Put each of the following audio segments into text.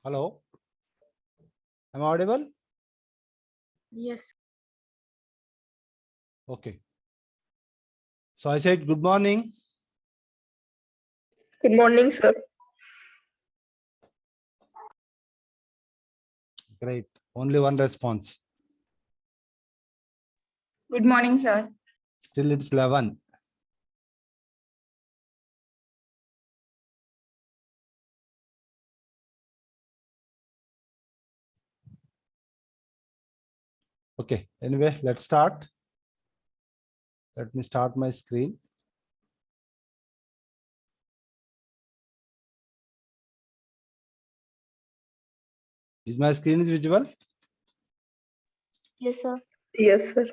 Hello, am I audible? Yes. Okay. So I said good morning. Good morning, sir. Great. Only one response. Good morning, sir. Still it's 11. Okay. Anyway, let's start. Let me start my screen. Is my screen is visible? Yes, sir. Yes, sir.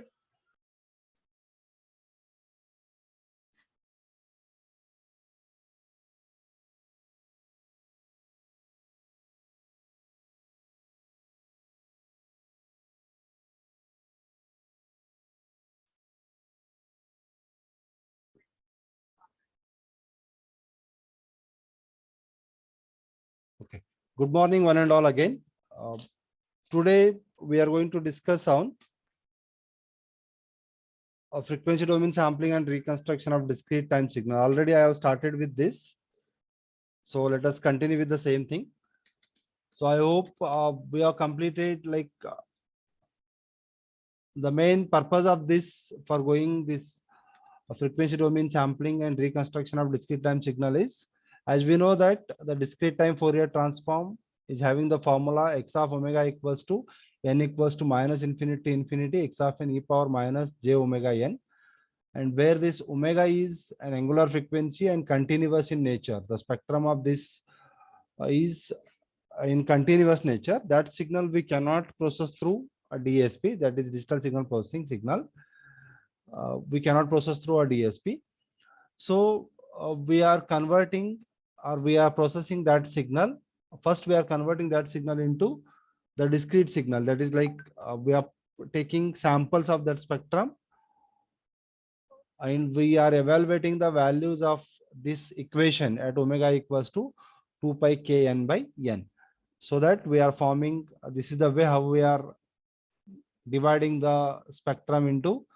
Okay. Good morning, one and all again. Today we are going to discuss on a frequency domain sampling and reconstruction of discrete time signal. Already I have started with this. So let us continue with the same thing. So I hope we have completed the main purpose of this for going this frequency domain sampling and reconstruction of discrete time signal is, as we know that the discrete time Fourier transform is having the formula x of omega equals to n equals to minus infinity to infinity x of n e power minus j omega n, and where this omega is an angular frequency and continuous in nature. The spectrum of this is in continuous nature. That signal we cannot process through a DSP, that is digital signal processing signal. We cannot process through a DSP. So we are converting, or we are processing that signal. First, we are converting that signal into the discrete signal. That is like we are taking samples of that spectrum, and we are evaluating the values of this equation at omega equals to 2 pi k n by n. So that we are forming, this is the way how we are dividing the spectrum into,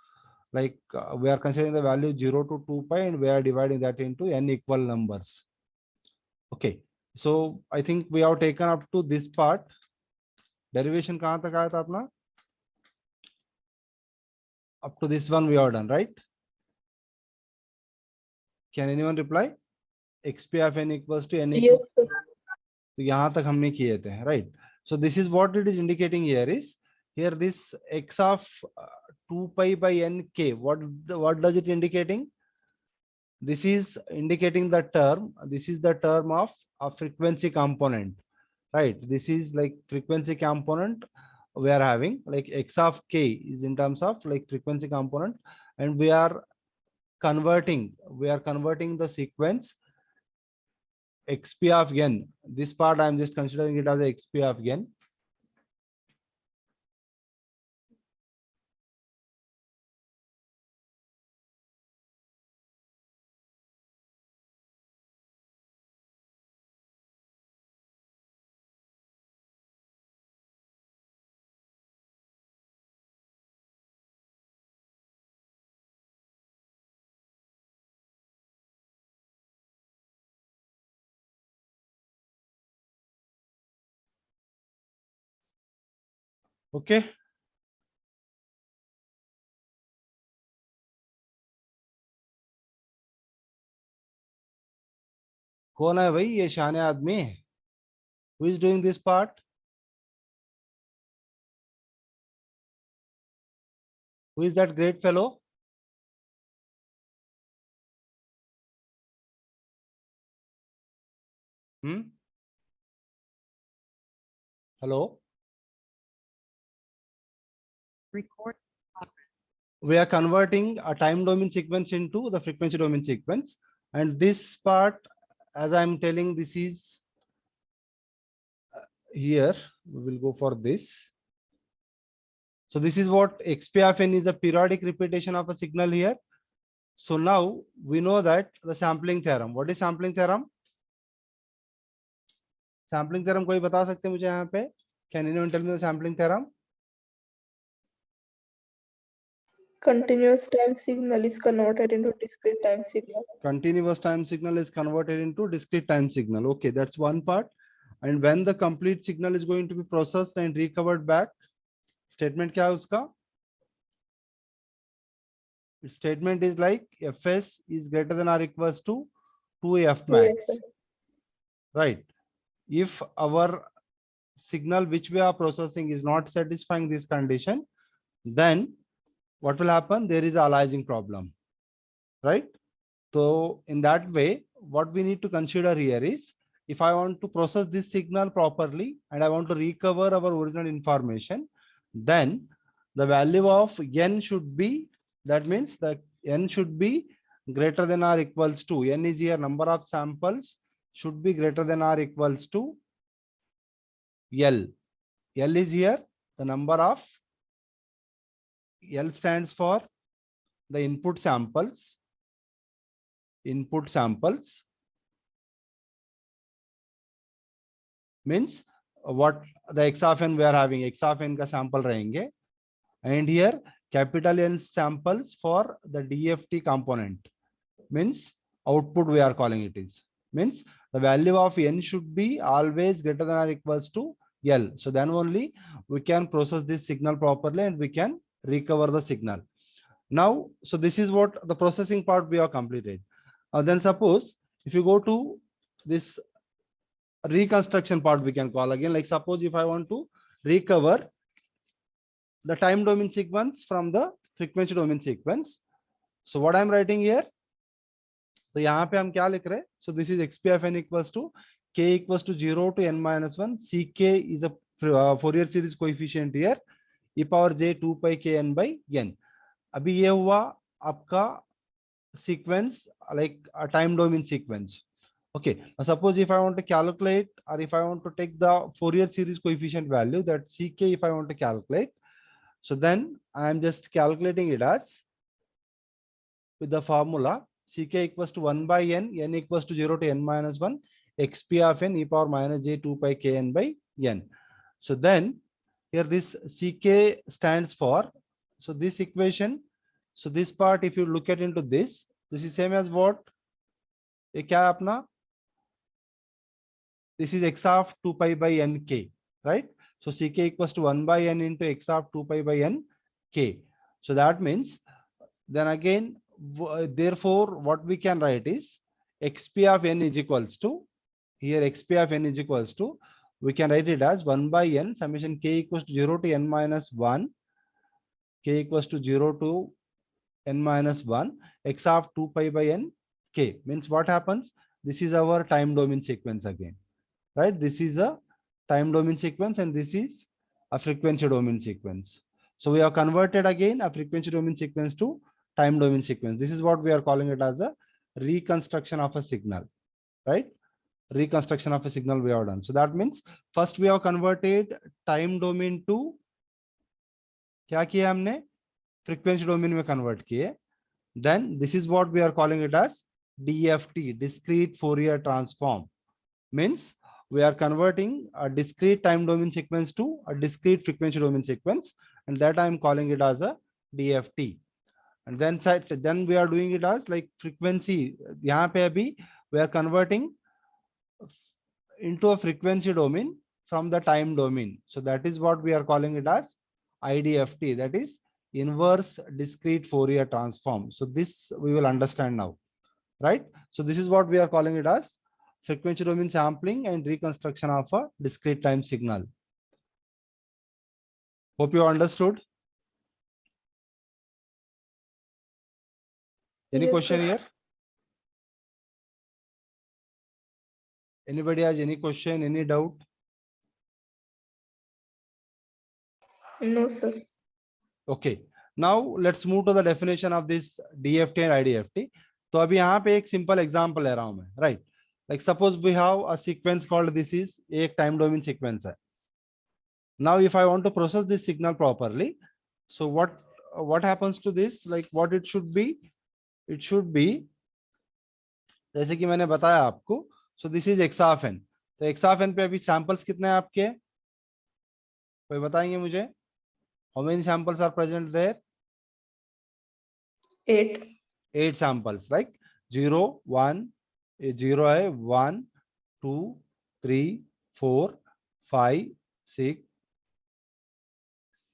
like we are considering the value 0 to 2 pi and we are dividing that into n equal numbers. Okay, so I think we have taken up to this part. Derivation kahan tak aaya tha apna? Up to this one we are done, right? Can anyone reply? xp of n equals to n equals. Yes, sir. तो यहाँ तक हमने किए थे, right? So this is what it is indicating here is, here this x of 2 pi by n k, what does it indicating? This is indicating the term, this is the term of a frequency component, right? This is like frequency component we are having, like x of k is in terms of like frequency component, and we are converting the sequence xp of n. This part I am just considering it as a xp of n. Okay. कौन है भाई ये शाने आदमी? Who is doing this part? Who is that great fellow? Hello. Record. We are converting a time domain sequence into the frequency domain sequence, and this part, as I am telling, this is here. We will go for this. So this is what xp of n is, a periodic repetition of a signal here. So now we know that the sampling theorem. What is sampling theorem? Sampling theorem कोई बता सकते हैं मुझे यहाँ पे? Can anyone tell me the sampling theorem? Continuous time signal is converted into discrete time signal. Continuous time signal is converted into discrete time signal. Okay, that's one part. And when the complete signal is going to be processed and recovered back, statement क्या है उसका? Its statement is like fs is greater than or equals to 2f max. Right. If our signal which we are processing is not satisfying this condition, then what will happen? There is a aliasing problem, right? So in that way, what we need to consider here is, if I want to process this signal properly and I want to recover our original information, then the value of n should be, that means that n should be greater than or equals to, n is here number of samples, should be greater than or equals to L. L is here the number of, L stands for the input samples. Input samples means what the x of n we are having, x of n ka sample rahenge, and here capital N samples for the DFT component, means output we are calling it is, means the value of n should be always greater than or equals to L. So then only we can process this signal properly and we can recover the signal. Now, so this is what the processing part we have completed. Then suppose if you go to this reconstruction part, we can call again, like suppose if I want to recover the time domain sequence from the frequency domain sequence. So what I'm writing here, तो यहाँ पे हम क्या लिख रहे हैं? So this is xp of n equals to k equals to 0 to n minus 1. Ck is a Fourier series coefficient here, e power j 2 pi k n by n. अभी ये हुआ आपका sequence, like a time domain sequence. Okay, now suppose if I want to calculate, or if I want to take the Fourier series coefficient value, that Ck if I want to calculate, so then I am just calculating it as with the formula Ck equals to 1 by n, n equals to 0 to n minus 1, xp of n e power minus j 2 pi k n by n. So then here this Ck stands for, so this equation, so this part if you look at into this is same as what? ये क्या है अपना? This is x of 2 pi by n k, right? So Ck equals to 1 by n into x of 2 pi by n k. So that means, then again, therefore what we can write is xp of n is equals to, here xp of n is equals to we can write it as 1 by n summation k equals to 0 to n minus 1, k equals to 0 to n minus 1, x of 2 pi by n k. Means what happens? This is our time domain sequence again, right? This is a time domain sequence and this is a frequency domain sequence. So we have converted again a frequency domain sequence to time domain sequence. This is what we are calling it as a reconstruction of a signal, right? Reconstruction of a signal we have done. So that means first we have converted time domain to, क्या किया हमने? Frequency domain में convert किए. Then this is what we are calling it as DFT, discrete Fourier transform. Means we are converting a discrete time domain sequence to a discrete frequency domain sequence, and that I am calling it as a DFT. And then we are doing it as like frequency. यहाँ पे अभी we are converting into a frequency domain from the time domain. So that is what we are calling it as IDFT, that is inverse discrete Fourier transform. So this we will understand now, right? So this is what we are calling it as frequency domain sampling and reconstruction of a discrete time signal. Hope you understood. Any Yes, question sir. here? Anybody has any question, any doubt? No, sir. Okay, now let's move to the definition of this DFT and IDFT. तो अभी यहाँ पे एक simple example ले रहा हूँ मैं, right? Like suppose we have a sequence called this is एक time domain sequence है. Now if I want to process this signal properly, so what happens to this? Like what it should be? It should be जैसे कि मैंने बताया आपको. So this is x of n. तो x of n पे अभी samples कितने हैं आपके? कोई बताएंगे मुझे? How many samples are present there? 8. 8 samples, like 0, 1, 0 है, 1, 2, 3, 4, 5, 6,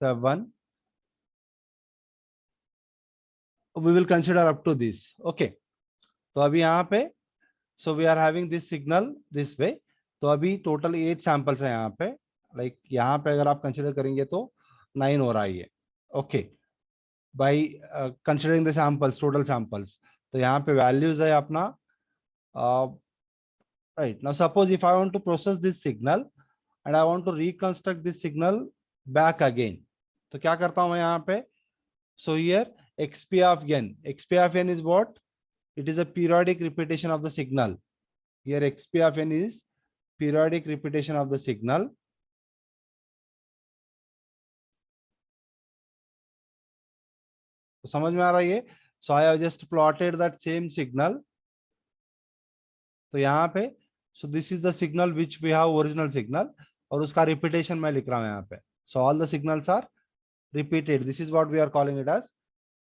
7. We will consider up to this. Okay. तो अभी यहाँ पे so we are having this signal this way. तो अभी total 8 samples है यहाँ पे. Like यहाँ पे अगर आप consider करेंगे तो 9 हो रहा है ये. Okay. By considering the samples, total samples. तो यहाँ पे values है अपना. Right. Now suppose if I want to process this signal and I want to reconstruct this signal back again. तो क्या करता हूँ मैं यहाँ पे? So here xp of n is what? It is a periodic repetition of the signal. Here xp of n is periodic repetition of the signal. तो समझ में आ रहा है ये? So I have just plotted that same signal. तो यहाँ पे so this is the signal which we have original signal और उसका repetition मैं लिख रहा हूँ यहाँ पे. So all the signals are repeated. This is what we are calling it as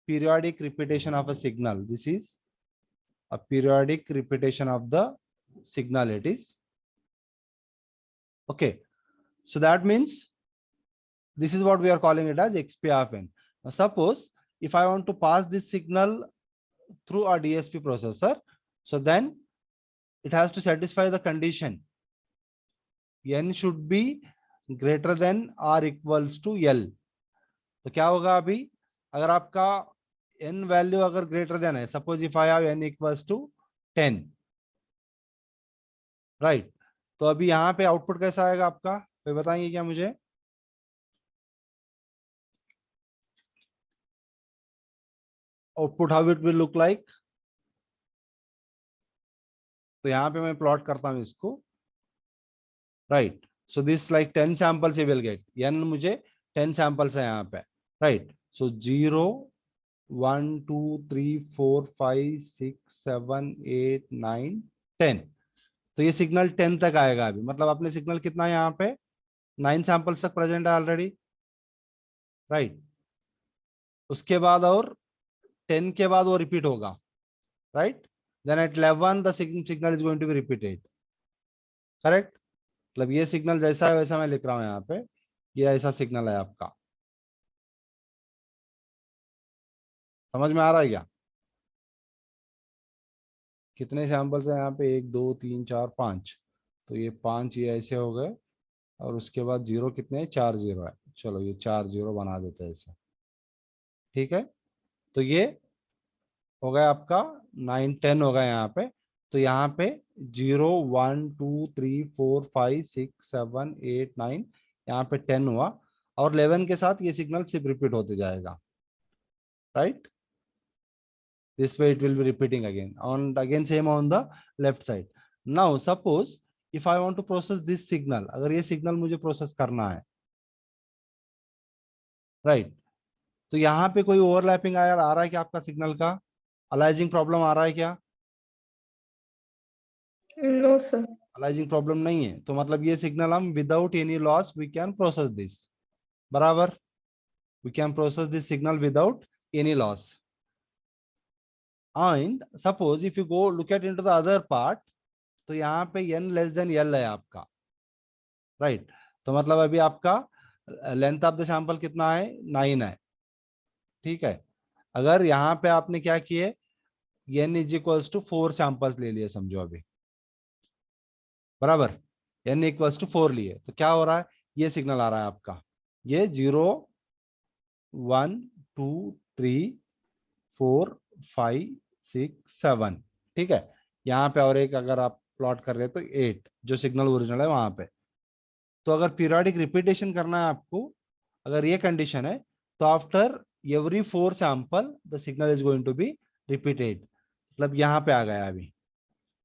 periodic repetition of a signal. This is a periodic repetition of the signal. It is okay. So that means this is what we are calling it as xp of n. Now suppose if I want to pass this signal through a DSP processor, so then it has to satisfy the condition n should be greater than or equals to L. तो क्या होगा अभी अगर आपका n value अगर greater than है, suppose if I have n equals to 10, right? तो अभी यहाँ पे आउटपुट कैसा आएगा आपका, कोई बताएंगे क्या मुझे? Output how it will look like? तो यहाँ पे मैं प्लॉट करता हूँ इसको, right? So this like 10 samples you will get. n मुझे 10 सैंपल्स है यहाँ पे, राइट? सो 0 1 2 3 4 5 6 7 8 9 10. तो ये सिग्नल 10 तक आएगा अभी, मतलब अपने सिग्नल कितना है यहाँ पे 9 सैंपल्स तक प्रेजेंट है ऑलरेडी, राइट? उसके बाद और 10 के बाद वो रिपीट होगा, right? Then at 11 the signal is going to be repeated, correct? मतलब ये सिग्नल जैसा है वैसा मैं लिख रहा हूँ यहाँ पे, ये ऐसा सिग्नल है आपका. समझ में आ रहा है क्या? कितने सैंपल्स है यहाँ पे? 1 2 3 4 5. तो ये 5 ये ऐसे हो गए, और उसके बाद जीरो कितने हैं, 4 जीरो है। चलो ये 4 जीरो बना देते हैं इसे, ठीक है। तो ये हो गया आपका 9 10 हो गया यहाँ पे। तो यहाँ पे 0 1 2 3 4 5 6 7 8 9, यहाँ पे 10 हुआ। और 11 के साथ ये सिग्नल सिर्फ रिपीट होते जाएगा, right. This way it will be repeating again, and again same on the left side. Now suppose if I want to process this signal, अगर ये सिग्नल मुझे प्रोसेस करना है, राइट, तो यहाँ पे कोई ओवरलैपिंग आ रहा है क्या आपका सिग्नल का, अलाइजिंग प्रॉब्लम आ रहा है क्या? No, sir. अलाइजिंग प्रॉब्लम नहीं है, तो मतलब ये सिग्नल हम without any loss we can process this, बराबर। We can process this signal without any loss. And suppose if you go look at into the other part, तो यहाँ पे n लेस देन l है आपका, right. तो मतलब अभी आपका लेंथ ऑफ द सैंपल कितना है, 9 है, ठीक है। अगर यहाँ पे आपने क्या किए, n is equals to 4 samples ले लिए समझो अभी, बराबर। n इक्वल्स टू 4 लिए तो क्या हो रहा है, ये सिग्नल आ रहा है आपका, ये 0 1 2 3 4 5 6 7, ठीक है। यहाँ पे और एक अगर आप प्लॉट कर रहे हैं तो 8 जो सिग्नल ओरिजिनल है वहां पे। तो अगर पीरियोडिक रिपीटेशन करना है आपको, अगर ये कंडीशन है, तो after every 4 sample the signal is going to be repeated, मतलब यहाँ पे आ गया अभी,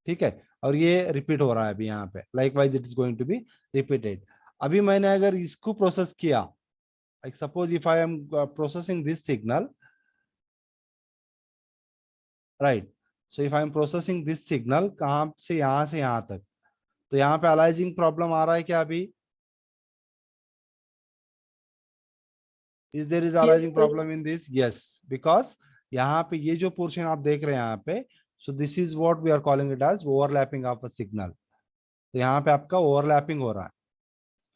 ठीक है। और ये रिपीट हो रहा है अभी यहाँ पे, likewise it is going to be repeated. अभी मैंने अगर इसको प्रोसेस किया, like suppose if I am processing this signal, right, so if I am processing this signal कहाँ से यहाँ तक, तो यहाँ पे अलाइजिंग प्रॉब्लम आ रहा है क्या अभी, is there is Yes, aliasing sir. Problem in this, yes, because यहाँ पे ये जो पोर्शन आप देख रहे हैं यहाँ पे, so this is what we are calling it as overlapping of a signal. तो यहाँ पे आपका ओवरलैपिंग हो रहा है,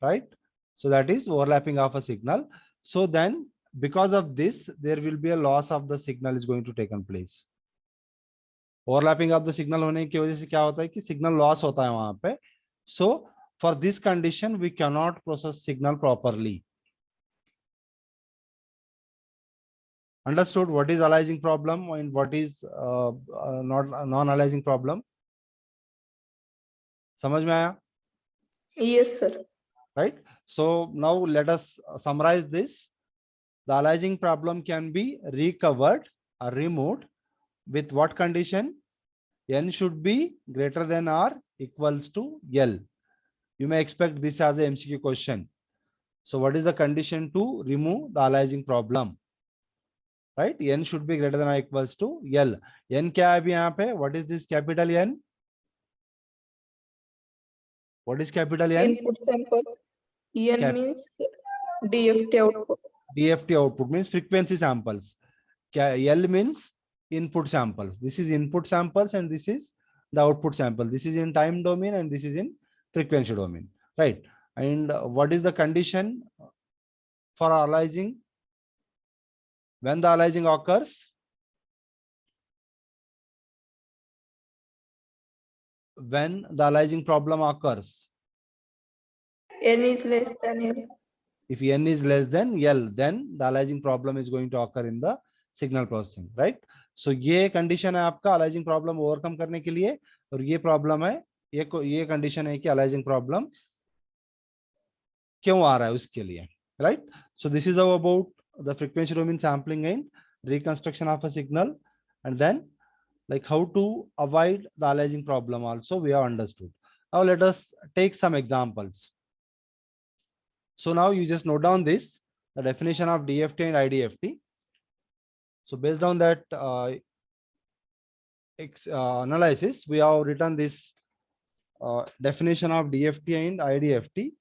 right. So that is overlapping of a signal. So then because of this there will be a loss of the signal is going to take place. Overlapping of the signal होने की वजह से क्या होता है कि सिग्नल लॉस होता है वहां पे. So for this condition we can not process signal properly. Understood what is aliasing problem and what is not non-aliasing problem? समझ में आया? Yes, sir. Right. So now let us summarize this. The aliasing problem can be recovered or removed with what condition? N should be greater than or equals to L. You may expect this as a MCQ question. So what is the condition to remove the aliasing problem? Right? N should be greater than or equals to L. N क्या है अभी यहाँ पे? What is this capital N? What is capital N? Input sample. N Cap means DFT output. DFT output means frequency samples. L means input samples. This is input samples and this is the output sample. This is in time domain and this is in frequency domain, right? And what is the condition for aliasing? When the aliasing occurs? When the aliasing problem occurs? N is less than L. If N is less than L, then the aliasing problem is going to occur in the signal processing, right? So ये condition है आपका aliasing problem overcome करने के लिए, और ये problem है, ये condition है कि aliasing problem क्यों आ रहा है उसके लिए, right? So this is about the frequency domain sampling and reconstruction of a signal, and then like how to avoid the aliasing problem also we have understood. Now let us take some examples. So now you just note down this, the definition of DFT and IDFT. So based on that analysis, we have written this definition of DFT and IDFT.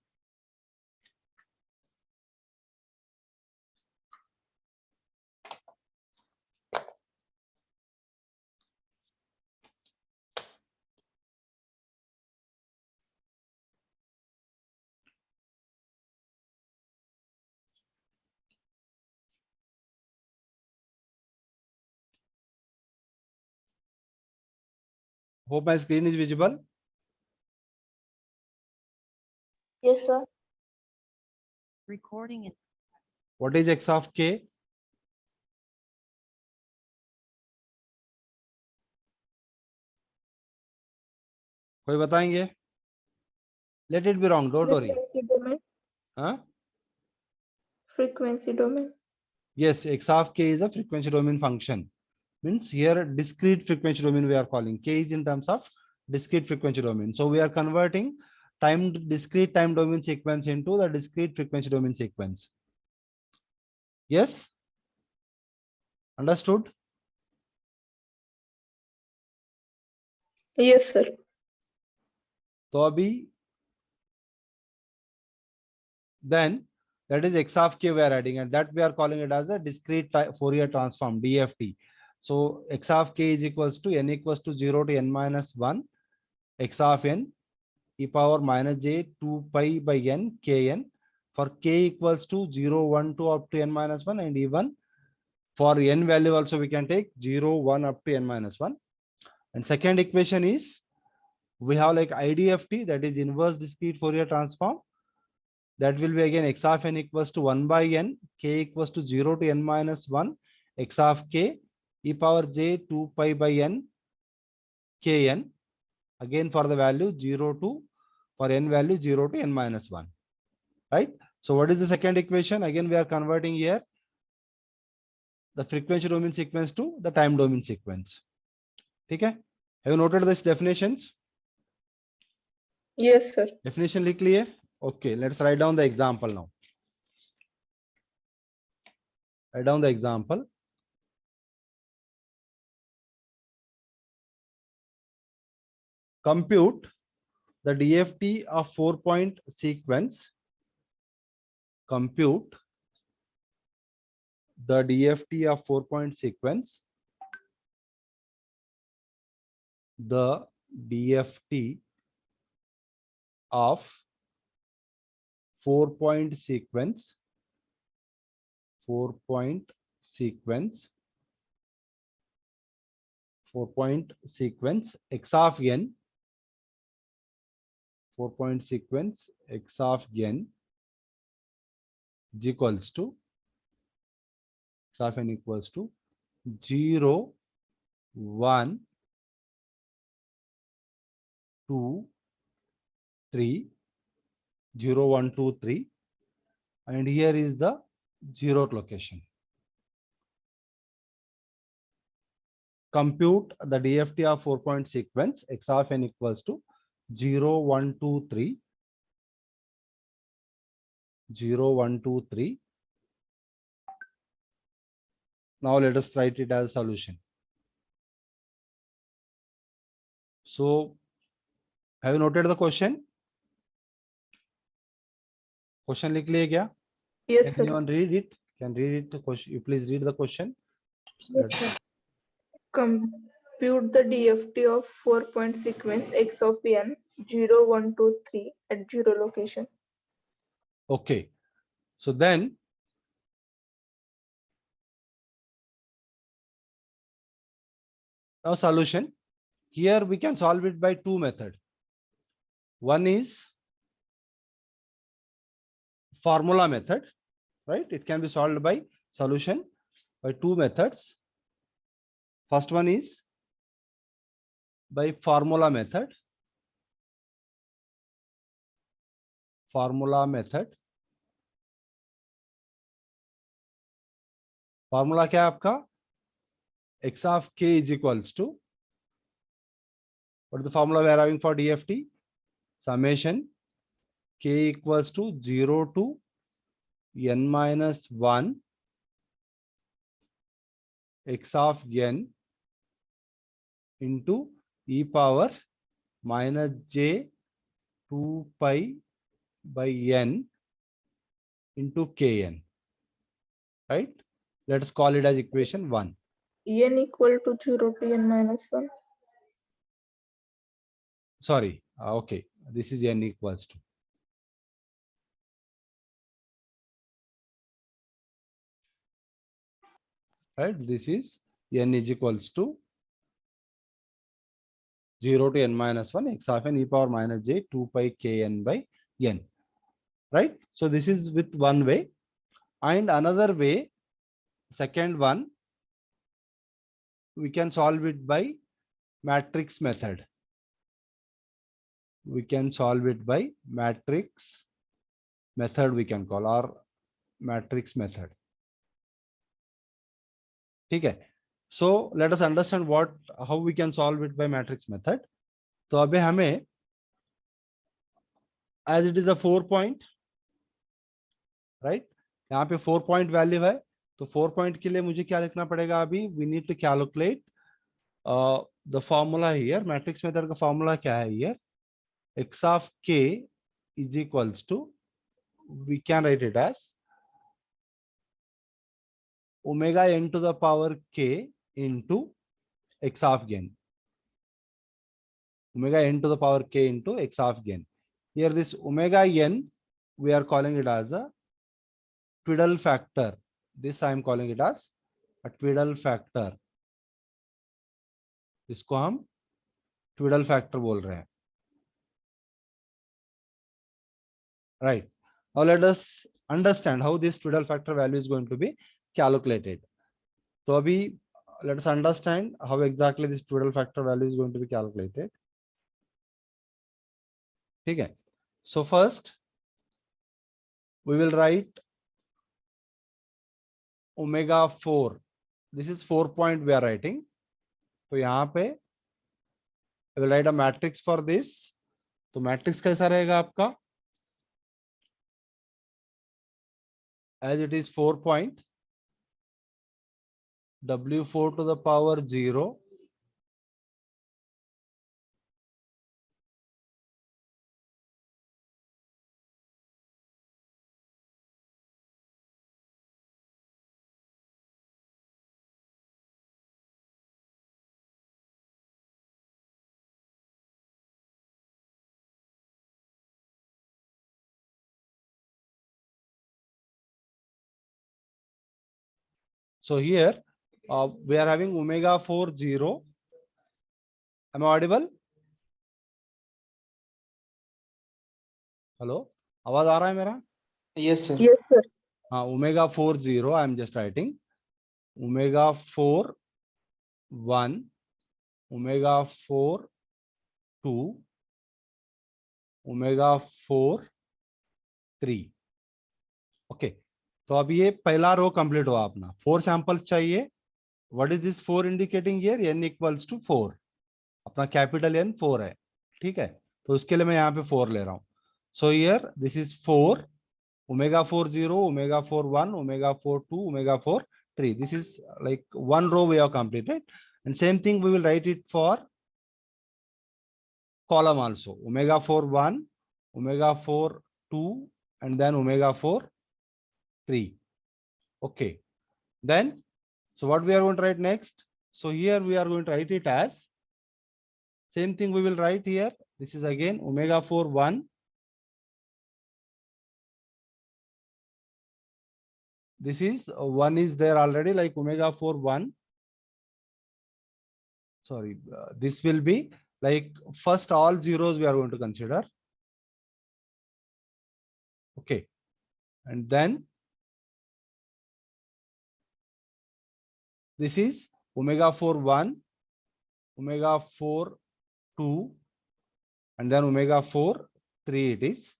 Hope my screen is visible. Yes, sir. Recording in What is x of k? कोई बताएंगे? Let it be wrong, don't worry. Frequency domain. Huh? Frequency domain. Yes, x of k is a frequency domain function. Means here discrete frequency domain we are calling. K is in terms of discrete frequency domain. So we are converting discrete time domain sequence into the discrete frequency domain sequence. Yes? Understood? Yes, sir. तो अभी then that is x of k we are adding, and that we are calling it as a discrete Fourier transform, DFT. So x of k is equals to n equals to 0 to n minus 1 x of n e power minus j 2 pi by n kn for k equals to 0 1 2 up to n minus 1, and even for n value also we can take 0 1 up to n minus 1. And second equation is we have like IDFT, that is inverse discrete Fourier transform. That will be again x of n equals to 1 by n, k equals to 0 to n minus 1, x of k e power j 2 pi by n kn, again for the value 0 to, for n value 0 to n minus 1, right? So what is the second equation? Again we are converting here the frequency domain sequence to the time domain sequence. Okay, have you noted these definitions? Yes, sir. Definition clear? Okay, let's write down the example now. Write down the example. Compute the DFT of 4-point sequence. Compute the DFT of 4-point sequence. The DFT of 4-point sequence. 4-point sequence. 4-point sequence x of n. 4-point sequence x of n is equals to x of n equals to 0 1 2 3 0 1 2 3, and here is the 0th location. Compute the DFT of 4-point sequence x of n equals to 0 1 2 3 0 1 2 3. Now let us write it as a solution. So have you noted the question? Question लिख लिए क्या? Yes, Can sir. anyone read it? Can read it? The question. You please read the question. Yes, sir. Compute the DFT of 4-point sequence x of n 0 1 2 3 at 0 location. Okay. So then now solution. Here we can solve it by two methods. One is formula method, right? It can be solved by solution by two methods. First one is by formula method. Formula method. Formula क्या है आपका? X of k is equals to, what is the formula we are having for DFT? Summation k equals to 0 to n minus 1 x of n into e power minus j 2 pi by n into kn, right? Let us call it as equation 1. n equal to 0 to n minus 1. Sorry, okay, this is n equals to. Right, this is n is equals to 0 to n minus 1 x of n e power minus j 2 pi kn by n. right? So this is with one way, and another way, second one, we can solve it by matrix method. We can solve it by matrix method, we can call, or matrix method. Okay. So let us understand how we can solve it by matrix method. तो अभी हमें, as it is a 4 point, right? यहाँ पे 4 point value है, तो 4 point के लिए मुझे क्या लिखना पड़ेगा अभी? We need to calculate the formula here. Matrix method का formula क्या है here? X of k is equals to, we can write it as omega n to the power k into x of gain. Omega n to the power k into x of gain. Here this omega n, we are calling it as a twiddle factor. This I am calling it as a twiddle factor. इसको हम twiddle factor बोल रहे हैं. Right. Now let us understand how this twiddle factor value is going to be calculated. So abhi, let us understand how exactly this twiddle factor value is going to be calculated. Okay. So first, we will write omega 4. This is 4 point we are writing. So यहाँ पे I will write a matrix for this. तो matrix कैसा रहेगा आपका? As it is 4 point, W4 to the power 0, so here we are having omega 4 0. Am I audible? Hello, आवाज आ रहा है मेरा? Yes, sir. Yes, sir. Omega 4 0, I am just writing omega 4 1, omega 4 2, omega 4 3. Okay, तो अब ये पहला रो complete हुआ अपना. 4 सैंपल्स चाहिए. What is this 4 indicating here? n equals to 4. अपना कैपिटल N 4 है. ठीक है, तो उसके लिए मैं यहाँ पे 4 ले रहा हूँ. सो here this is 4, omega 4 0, omega 4 1, omega 4 2, omega 4 3. This is like one row we have completed, and same thing we will write it for column also. Omega 4 1, omega 4 2, and then omega 4 3. Okay, then so what we are going to write next? So here we are going to write it as, same thing we will write here. This is again omega 4 1. This is 1 is there already, like omega 4 1. Sorry, this will be like first all zeros we are going to consider. Okay, and then this is omega 4 1, omega 4 2, and then omega 4 3 it is.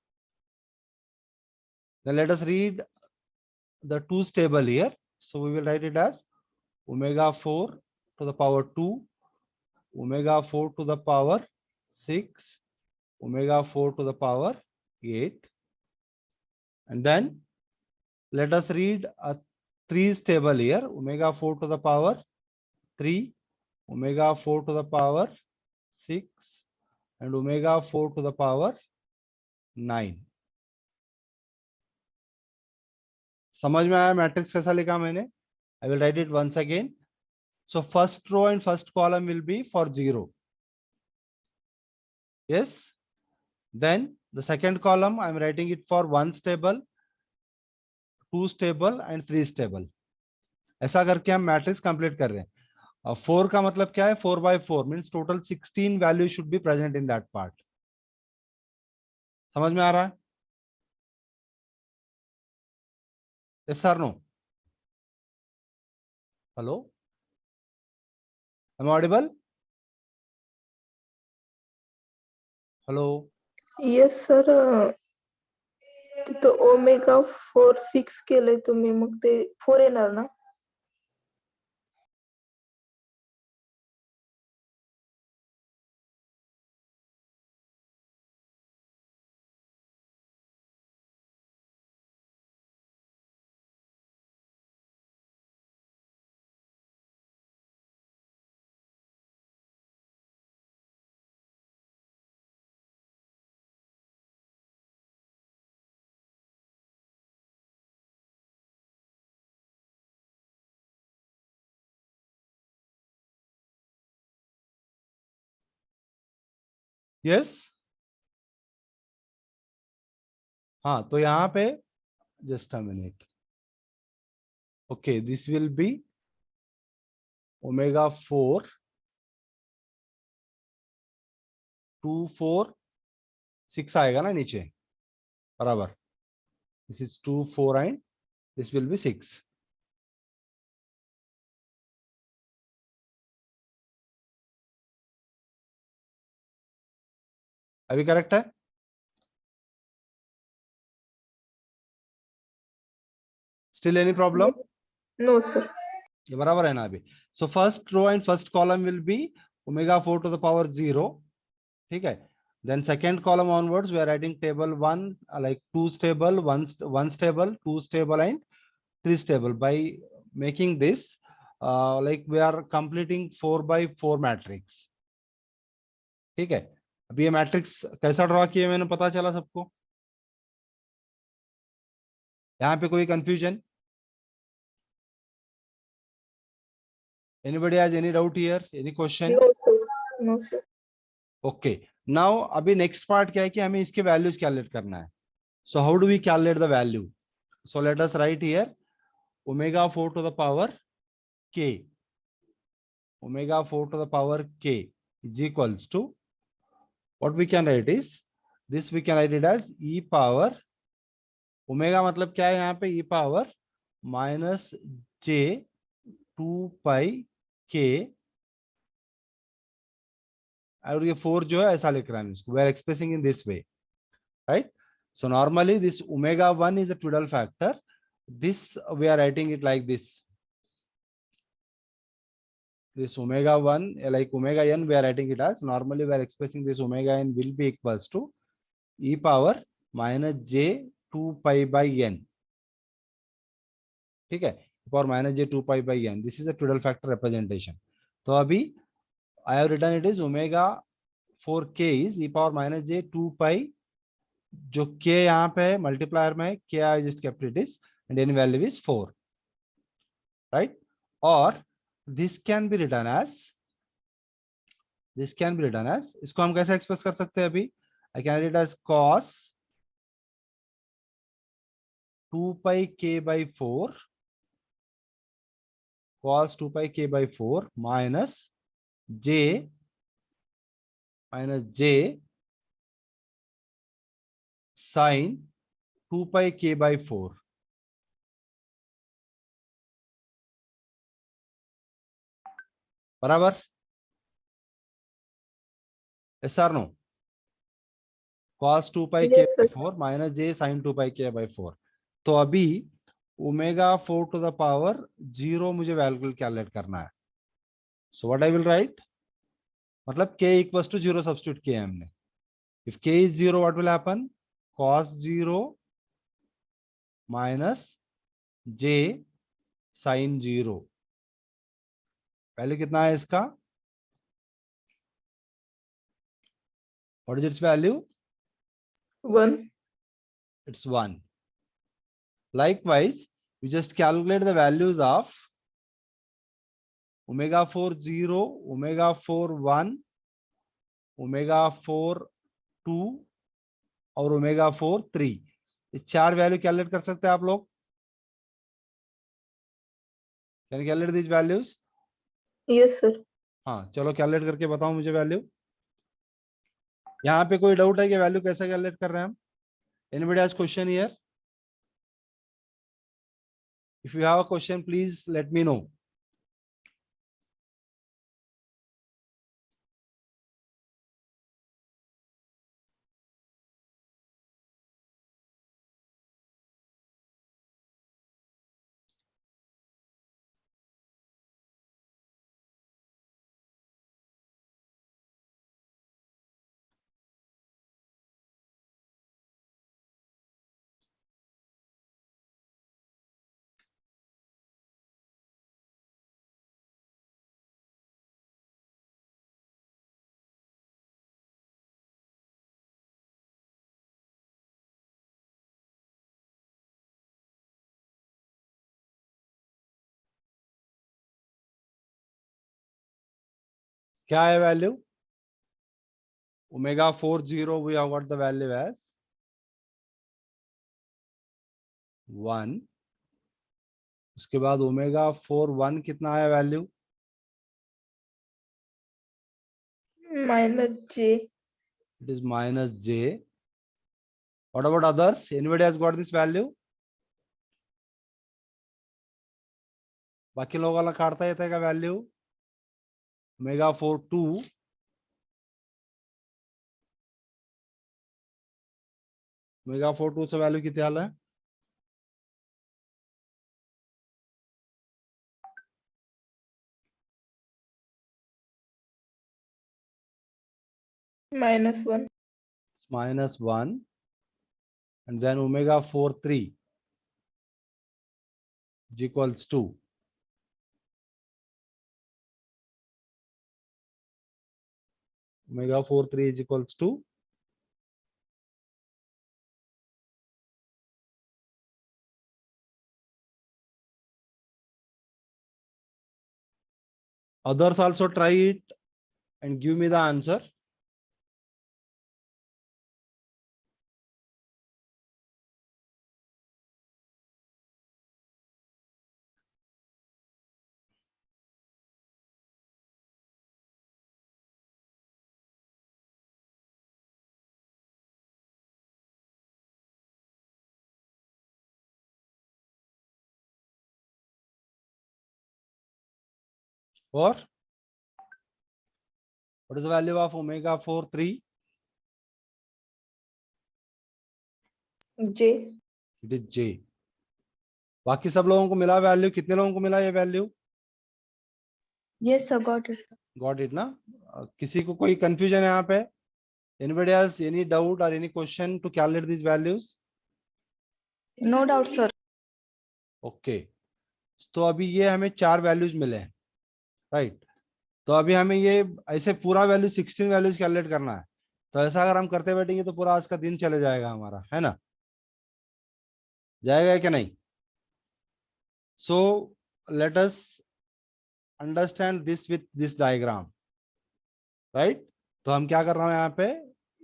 Then let us read the 2's table here. So we will write it as omega 4 to the power 2, omega 4 to the power 6, omega 4 to the power 8. And then let us read a 3's table here. Omega 4 to the power 3, omega 4 to the power 6, and omega 4 to the power 9. समझ में आया matrix कैसा लिखा मैंने? I will write it once again. So first row and first column will be for 0. Yes. Then the second column I am writing it for 1's table, 2's table and 3's table. ऐसा करके हम matrix complete कर रहे हैं. 4 का मतलब क्या है? 4 by 4 means total 16 values should be present in that part. समझ में आ रहा है? Yes or no? Hello? Am I audible? Hello? Yes sir. तिथं ओमेगा 4 6 केलंय तुम्ही, मग ते 4 येणार ना? Yes? हाँ, तो यहाँ पे just a minute. Okay, this will be omega 4 2 4 6 आएगा ना नीचे, बराबर. This is 2 4 and this will be 6. अभी करेक्ट है? Still any problem? No sir. ये बराबर है ना अभी. So first row and first column will be omega 4 to the power 0. ठीक है. Then second column onwards we are writing table 1 like 2 stable, 1 stable, 2 stable and 3 stable. By making this like we are completing 4 by 4 matrix. ठीक है. अभी ये matrix कैसा draw किया मैंने पता चला सबको? यहाँ पे कोई confusion? Anybody has any doubt here? Any question? No sir. No sir. Okay. Now अभी नेक्स्ट पार्ट क्या है कि हमें इसके वैल्यूज कैलकुलेट करना है. So how do we calculate the value? So let us write here omega 4 to the power k. Omega 4 to the power k is equals to what we can write is this we can write it as e power omega मतलब क्या है यहाँ पे e power minus j 2 पाई k और ये 4 जो है ऐसा लिख रहा है इसको. We are expressing in this way, right? So normally this omega 1 is a twiddle factor. This we are writing it like this. This omega 1 like omega n we are writing it as normally we are expressing this omega n will be equals to e power minus j 2 pi by n. ठीक है, power minus j 2 pi by n. This is a twiddle factor representation. तो अभी I have written it is omega 4k is e power minus j 2 pi जो k यहाँ पे है multiplier में है k I just kept it is and n value is 4, right? और this can be written as इसको हम कैसे एक्सप्रेस कर सकते हैं अभी? I can write it as cos 2 pi k by 4 cos 2 pi k by 4 minus j sin 2 pi k by 4. बराबर? yes or no? cos 2 pi k Yes, by sir. 4 minus j sin 2 pi k by 4. तो अभी omega 4 to the power 0 मुझे value calculate करना है. So what I will write, मतलब k equals to 0 substitute किया हमने. If k is 0 what will happen, cos 0 minus j sin 0. Value कितना है इसका? What is it's value? 1. It's 1. Likewise, we just calculate the values of omega 4 0, omega 4 1, omega 4 2 और omega 4 3. ये 4 value calculate कर सकते हैं आप लोग? Can calculate these values? Yes, sir. हाँ चलो कैलकुलेट करके बताओ मुझे वैल्यू. यहाँ पे कोई डाउट है कि वैल्यू कैसे कैलकुलेट कर रहे हैं हम? Anybody has question here? If you have a question, please let me know. क्या है value? Omega 40 we have got the value as 1. उसके बाद ओमेगा 41 कितना है value? -j. It is -j. What about others? Anybody has got this value? बाकी लोगों वाला काटता येते का वैल्यू? ओमेगा 42 ओमेगा 42 चा वैल्यू किती आला? -1. -1. And then omega 43 is equals to omega 43 is equals to others also try it and give me the answer. Or what is the value of omega 43? J. It is j. बाकी सब लोगों को मिला value? कितने लोगों को मिला ये value? Yes, sir. Got it, sir. Got it ना? किसी को कोई confusion है यहाँ पे? Anybody has any doubt or any question to calculate these values? No doubt, sir. Okay. तो अभी ये हमें 4 वैल्यूज मिले हैं, राइट? तो अभी हमें ये ऐसे पूरा वैल्यू 16 वैल्यूज कैलकुलेट करना है. तो ऐसा अगर हम करते बैठेंगे तो पूरा आज का दिन चले जाएगा हमारा, है ना? जाएगा क्या नहीं? सो let us understand this with this diagram, right? तो हम क्या कर रहे हैं यहाँ पे?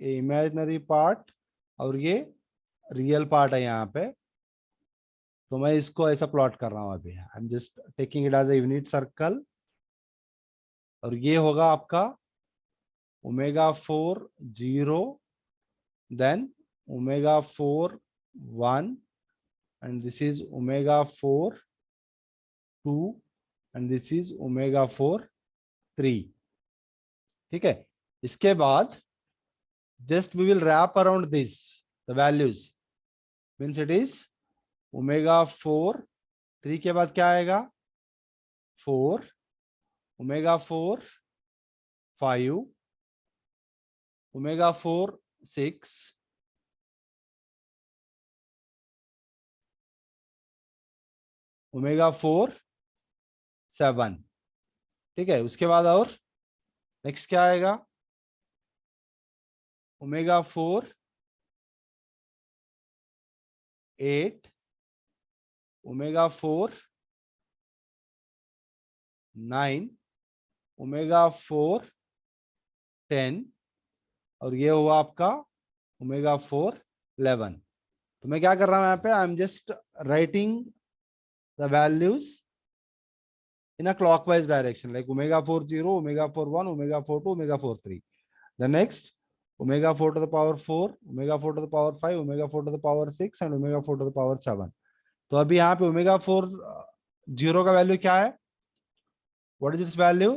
ये इमेजिनरी पार्ट और ये रियल पार्ट है यहाँ पे. तो मैं इसको ऐसा प्लॉट कर रहा हूँ अभी. I am just taking it as a unit circle. और ये होगा आपका omega 4 0, then omega 4 1, and this is omega 4 2, and this is omega 4 3. ठीक है? इसके बाद just we will wrap around this the values, means it is omega 4 3 के बाद क्या आएगा? 4, omega 4 5, omega 4 6, ओमेगा 4 7. ठीक है? उसके बाद और नेक्स्ट क्या आएगा? ओमेगा 4 8, ओमेगा 4 9, ओमेगा 4 10, और ये हुआ आपका ओमेगा 4 11. तो मैं क्या कर रहा हूं यहाँ पे? आई am just writing the values in a clockwise direction, like omega 40, omega 41, omega 42, omega 43. The next omega 4 to the power 4, omega 4 to the power 5, omega 4 to the power 6, and omega 4 to the power 7. तो अभी यहाँ पे omega 4 zero का value क्या है? What is it's value?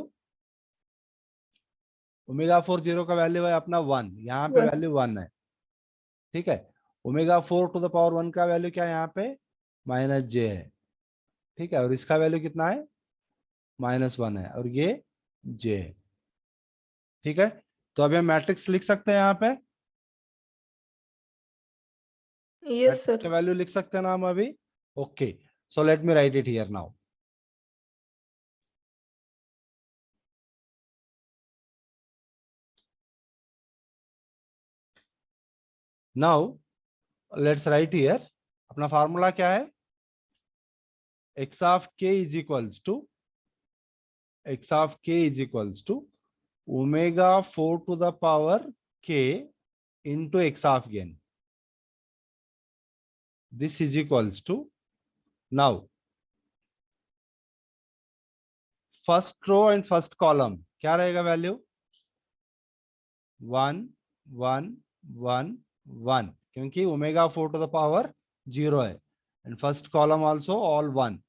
Omega 4 zero का value है अपना 1, यहाँ पे One. वैल्यू 1 है। ठीक है, ओमेगा 4 टू द पावर 1 का वैल्यू क्या है यहाँ पे? माइनस जे है। ठीक है, और इसका वैल्यू कितना है? -1 है, और ये जे है। ठीक है, तो अभी हम मैट्रिक्स लिख सकते हैं यहाँ पे। Yes, matrix sir. का वैल्यू लिख सकते हैं ना हम अभी। Okay, so let me right it here now. Now let's write here, अपना फार्मूला क्या है? x of k is equals to omega 4 to the power k into x of gain. This is equals to, now first row and first column क्या रहेगा value? 1 1 1 1, क्योंकि omega 4 to the power 0 है, and first column also all 1।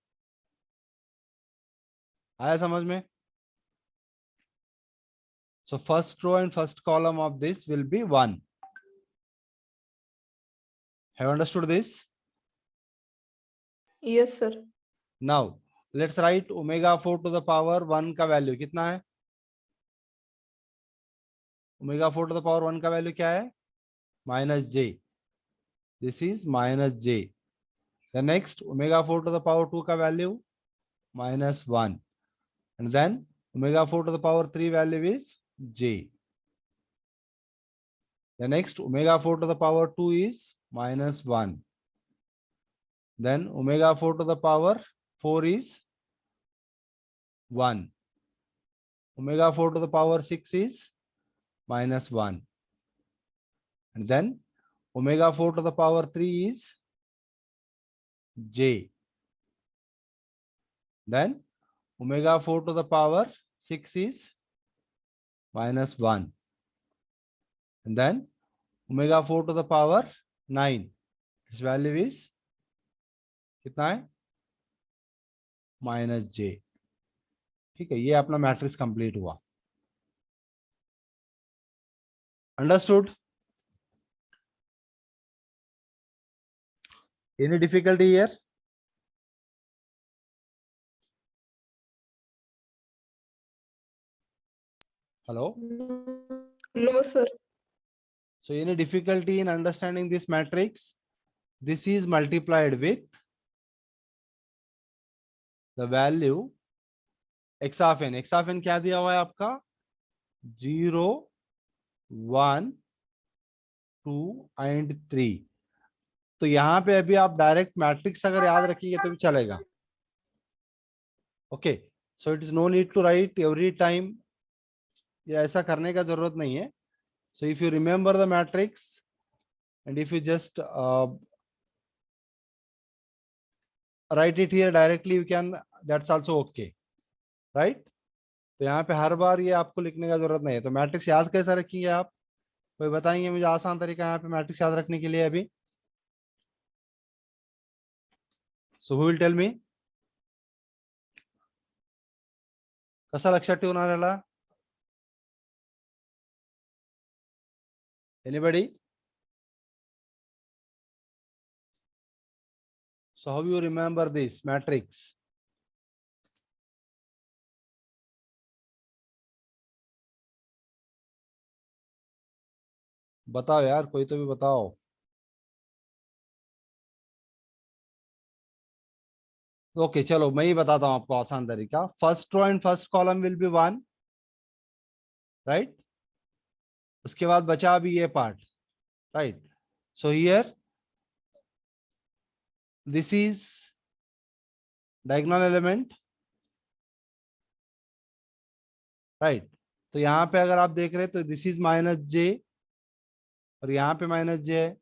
आया समझ में? So first row and first column of this will be 1. Have you understood this? Yes, sir. Now let's write omega 4 to the power 1 का value कितना है? Omega 4 to the power 1 का value क्या है? -j. This is -j. The next omega 4 to the power 2 का value -1, and then omega 4 to the power 3 value is j. The next omega 4 to the power 2 is -1. Then omega 4 to the power 4 is 1. Omega 4 to the power 6 is -1. And then omega 4 to the power 3 is j. Then omega 4 to the power 6 is -1. And then omega 4 to the power 9. Its value is कितना है? -j. ठीक है, ये अपना matrix complete हुआ। Understood? Any difficulty here? Hello? No, sir. So any difficulty in understanding this matrix? This is multiplied with the value x of n. x of n क्या दिया हुआ है आपका? 0 1 2 and 3। तो यहाँ पे अभी आप डायरेक्ट मैट्रिक्स अगर याद रखिएगा तो भी चलेगा। Okay, so it is no need to write every time, ये ऐसा करने का जरूरत नहीं है। So if you remember the matrix and if you just write it here directly, you can, that's also okay, right? तो यहाँ पे हर बार ये आपको लिखने का जरूरत नहीं है। तो मैट्रिक्स याद कैसे रखेंगे आप? कोई बताएंगे मुझे आसान तरीका यहाँ पे मैट्रिक्स याद रखने के लिए अभी? So who will tell me? कसा लक्षात ठेवून आलेला? Anybody? So how you remember this matrix? बताओ यार, कोई तो भी बताओ। ओके चलो मैं ही बताता हूँ आपको आसान तरीका। First row and first column will be 1, right? उसके बाद बचा अभी ये part, right? So here this is diagonal element, right? तो यहाँ पे अगर आप देख रहे हैं तो दिस इज -j, और यहाँ पे -j है,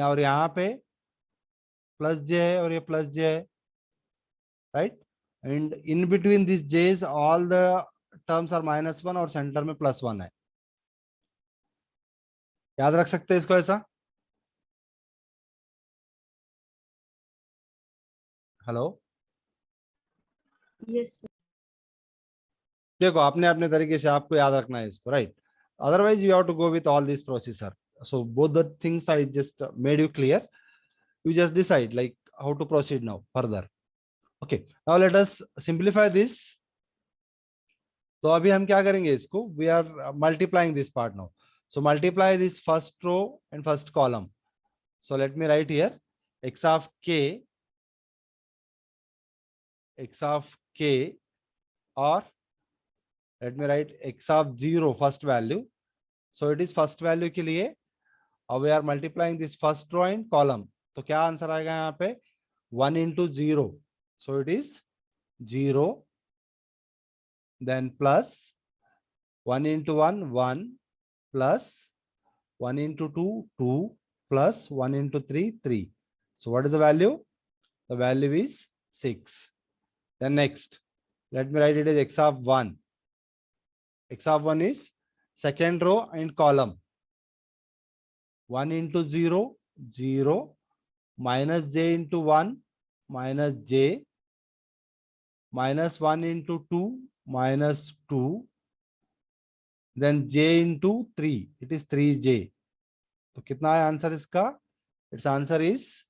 और यहाँ पे +j है, और ये +j है, right? And in between this j's all the terms are -1 और सेंटर में +1 है। याद रख सकते हैं इसको ऐसा? Hello, Yes, sir. देखो अपने अपने तरीके से आपको याद रखना है इसको, right? Otherwise you have to go with all this procedure. So both the things I just made you clear. You just decide like how to proceed now further. Okay, now let us simplify this. तो अभी हम क्या करेंगे इसको, we are multiplying this part now. So multiply this first row and first column. So let me write here x of k or let me write x of 0 first value. So it is first value के लिए. Now we are multiplying this first row and column. तो क्या answer आएगा यहाँ पे, 1 into 0. So it is 0, then plus 1 into 1 1, plus 1 into 2 2, plus 1 into 3 3. So what is the value? The value is 6. Then next, let me write it as x of 1. X of 1 is second row and column. 1 into 0 0, minus j into 1 minus j, minus 1 into 2 minus 2, then j into 3, it is 3j. तो कितना है answer इसका? It's answer is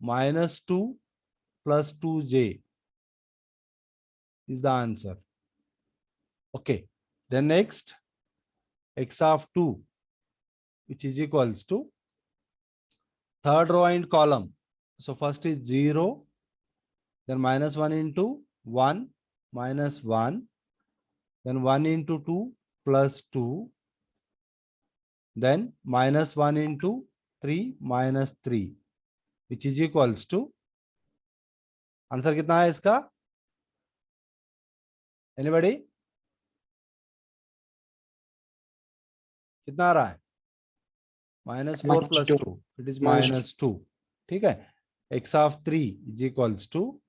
-2 plus 2j is the answer. Okay, then next, x of 2, which is equals to third row and column. So first is 0, then minus 1 into 1 minus 1, then 1 into 2 plus 2, then minus 1 into 3 minus 3, which is equals to, answer कितना है इसका? Anybody? कितना आ रहा है? -4 plus 2, it is -2. ठीक है, x of 3 is equals to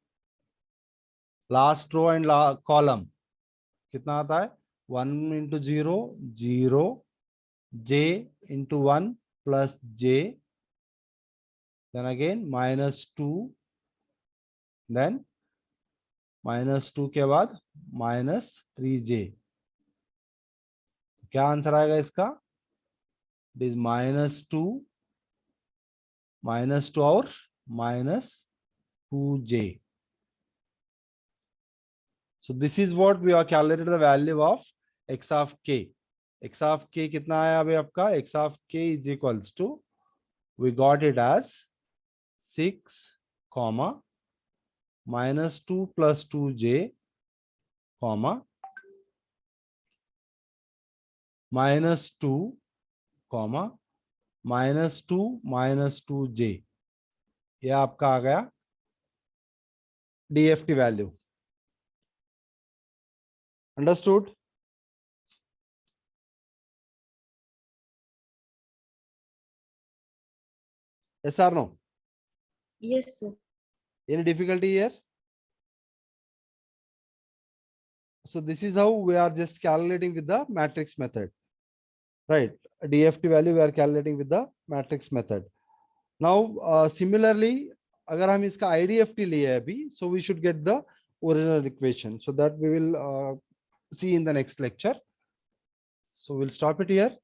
last row and column कितना आता है? 1 into 0 0, j into 1 plus j, then again -2, then -2 के बाद -3j. क्या आंसर आएगा इसका? इट इज -2 और -2j. So this is what we are calculated the value of x of k. x of k कितना आया अभी आपका? x of k is equals to, we got it as 6, -2 plus 2j, -2, -2 minus 2j. ये आपका आ गया DFT value. Understood? Yes or no? Yes, sir. Any difficulty here? So this is how we are just calculating with the matrix method, right? DFT value we are calculating with the matrix method. Now similarly, अगर हम इसका IDFT लिए अभी, so we should get the original equation. So that we will see in the next lecture. So we'll stop it here.